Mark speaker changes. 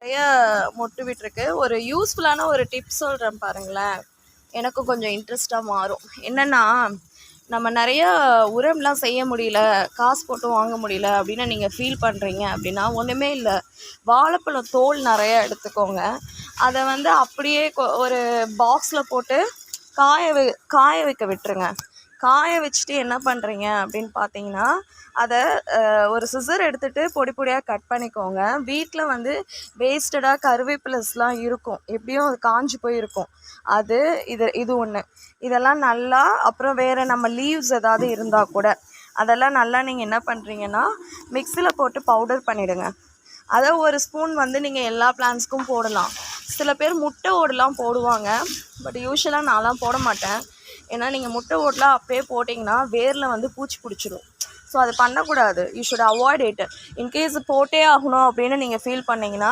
Speaker 1: நிறைய மொட்டு விட்டுருக்கு. ஒரு யூஸ்ஃபுல்லான ஒரு டிப்ஸ் சொல்கிறேன் பாருங்களேன். எனக்கும் கொஞ்சம் இன்ட்ரெஸ்ட்டாக மாறும். என்னென்னா, நம்ம நிறைய உரம்லாம் செய்ய முடியல, காசு போட்டு வாங்க முடியல அப்படின்னு நீங்கள் ஃபீல் பண்ணுறீங்க அப்படின்னா, ஒன்றுமே இல்லை. வாழைப்பழம் தோல் நிறைய எடுத்துக்கோங்க. அதை வந்து அப்படியே ஒரு பாக்ஸில் போட்டு காய வைக்க விட்டுருங்க. காய வச்சுட்டு என்ன பண்ணுறீங்க அப்படின்னு பார்த்தீங்கன்னா, அதை ஒரு சிசர் எடுத்துகிட்டு பொடி பொடியாக கட் பண்ணிக்கோங்க. வீட்டில் வந்து வேஸ்டடாக கருவேப்பிலஸ்லாம் இருக்கும், எப்படியும் அது காஞ்சி போயிருக்கும். அது இது ஒன்று. இதெல்லாம் நல்லா, அப்புறம் வேறு நம்ம லீவ்ஸ் ஏதாவது இருந்தால் கூட அதெல்லாம் நல்லா நீங்கள் என்ன பண்ணுறீங்கன்னா, மிக்சியில் போட்டு பவுடர் பண்ணிவிடுங்க. அதை ஒரு ஸ்பூன் வந்து நீங்கள் எல்லா பிளான்ட்ஸ்க்கும் போடலாம். சில பேர் முட்டை ஓடுலாம் போடுவாங்க, பட் யூஸ்வலாக நான்லாம் போட மாட்டேன். ஏன்னா நீங்கள் முட்டை ஓடலாம் அப்படியே போட்டிங்கன்னா வேரில் வந்து பூச்சி பிடிச்சிடும். ஸோ அது பண்ணக்கூடாது. You should avoid it. In case போட்டே ஆகணும் அப்படின்னு நீங்கள் ஃபீல் பண்ணிங்கன்னா,